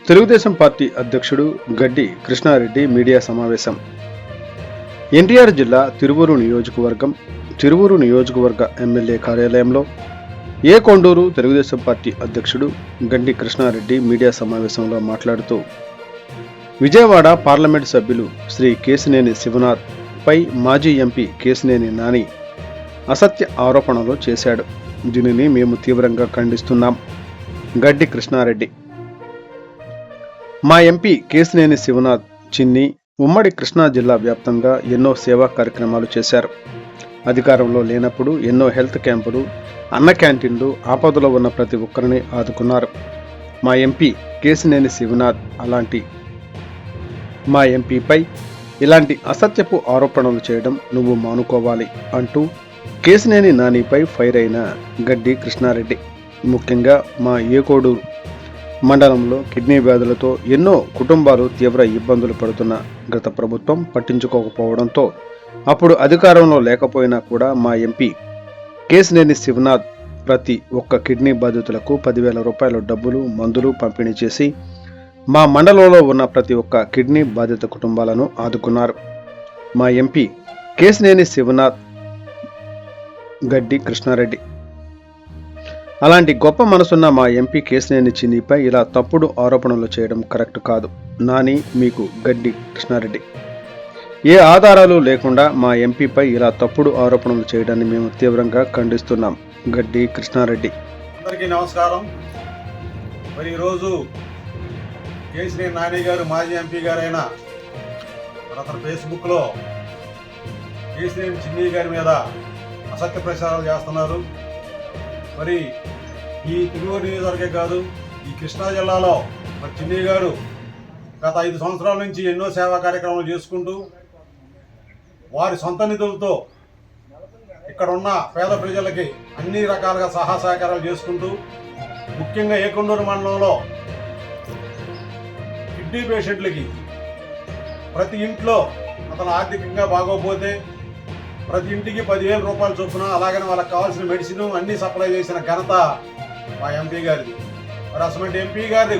Telugu Desam party అధ్యక్షుడు గడ్డి Krishna Reddy media సమావేశం. ఎన్టీఆర్ జిల్లా తిరువూరు నియోజకవర్గ ఎమ్మెల్యే కార్యాలయంలో కొండూరు తెలుగుదేశం పార్టీ అధ్యక్షుడు గడ్డి కృష్ణారెడ్డి మీడియా సమావేశంలో మాట్లాడుతూ విజయవాడ పార్లమెంటు సభ్యులు శ్రీ కేశినేని శివనాథ్ పై మాజీ ఎంపీ కేశినేని నాని అసత్య ఆరోపణలు చేశాడు. దీనిని మేము తీవ్రంగా ఖండిస్తున్నాం. గడ్డి కృష్ణారెడ్డి: మా ఎంపీ కేశినేని శివనాథ్ చిన్ని ఉమ్మడి కృష్ణా జిల్లా వ్యాప్తంగా ఎన్నో సేవా కార్యక్రమాలు చేశారు. అధికారంలో లేనప్పుడు ఎన్నో హెల్త్ క్యాంపులు, అన్న క్యాంటీన్లు, ఆపదలో ఉన్న ప్రతి ఒక్కరిని ఆదుకున్నారు. మా ఎంపీ కేశినేని శివనాథ్ మా ఎంపీపై ఇలాంటి అసత్యపు ఆరోపణలు చేయడం నువ్వు మానుకోవాలి అంటూ కేశినేని నానిపై ఫైర్ అయిన గడ్డి కృష్ణారెడ్డి ముఖ్యంగా మా కోడూరు మండలంలో కిడ్నీ వ్యాధులతో ఎన్నో కుటుంబాలు తీవ్ర ఇబ్బందులు పడుతున్న గత ప్రభుత్వం పట్టించుకోకపోవడంతో అప్పుడు అధికారంలో లేకపోయినా కూడా మా ఎంపీ కేశినేని శివనాథ్ ప్రతి ఒక్క కిడ్నీ బాధితులకు 10,000 రూపాయల డబ్బులు, మందులు పంపిణీ చేసి మా మండలంలో ఉన్న ప్రతి ఒక్క కిడ్నీ బాధిత కుటుంబాలను ఆదుకున్నారు. మా ఎంపీ కేశినేని శివనాథ్ గడ్డి కృష్ణారెడ్డి అలాంటి గొప్ప మనసున్న మా ఎంపీ కేశినేని చిన్నిపై ఇలా తప్పుడు ఆరోపణలు చేయడం కరెక్ట్ కాదు. నాని మీకు గడ్డి కృష్ణారెడ్డి ఏ ఆధారాలు లేకుండా మా ఎంపీపై ఇలా తప్పుడు ఆరోపణలు చేయడాన్ని మేము తీవ్రంగా ఖండిస్తున్నాం. గడ్డి కృష్ణారెడ్డి. అందరికీ నమస్కారం. మరి ఈరోజు కేశినేని నాని గారు మాజీ ఎంపీ గారైన అతను ఫేస్బుక్లో కేశినేని చిన్ని గారి మీద అసత్య ప్రచారాలు చేస్తున్నారు. మరి ఈ తిరువూరు నియోజకవర్గం కాదు, ఈ కృష్ణా జిల్లాలో మరి చిన్ని గారు గత 5 సంవత్సరాల నుంచి ఎన్నో సేవా కార్యక్రమాలు చేసుకుంటూ వారి సొంత నిధులతో ఇక్కడ ఉన్న పేద ప్రజలకి అన్ని రకాలుగా సహకారాలు చేసుకుంటూ ముఖ్యంగా కొండూరు మండలంలో కిడ్నీ పేషెంట్లకి ప్రతి ఇంట్లో అతను ఆర్థికంగా బాగోపోతే ప్రతి ఇంటికి 10,000 రూపాయలు చొప్పున, అలాగనే వాళ్ళకి కావాల్సిన మెడిసిన్ అన్నీ సప్లై చేసిన ఘనత మా ఎంపీ గారిది. మరి అసలు ఎంపీ గారి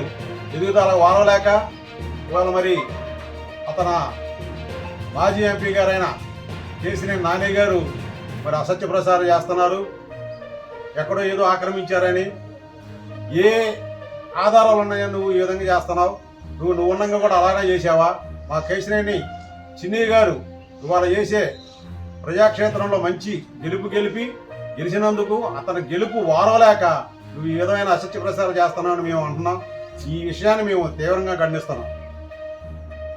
ఎదుగుదల వారలేక ఇవాళ మరి అతను మాజీ ఎంపీ గారైన కేశినేని నాని గారు మరి అసత్య ప్రచారం చేస్తున్నారు. ఎక్కడో ఏదో ఆక్రమించారని, ఏ ఆధారాలు ఉన్నాయని నువ్వు ఈ విధంగా చేస్తున్నావు? నువ్వు ఉన్నంగా కూడా అలాగే చేసావా? మా కేశినేని చిన్ని గారు ఇవాళ చేసే ప్రజాక్షేత్రంలో మంచి గెలిచినందుకు అతని గెలుపు వారలేక నువ్వు ఏదైనా అసత్య ప్రచారం చేస్తున్నావని మేము అంటున్నాం. ఈ విషయాన్ని మేము తీవ్రంగా ఖండిస్తున్నాం.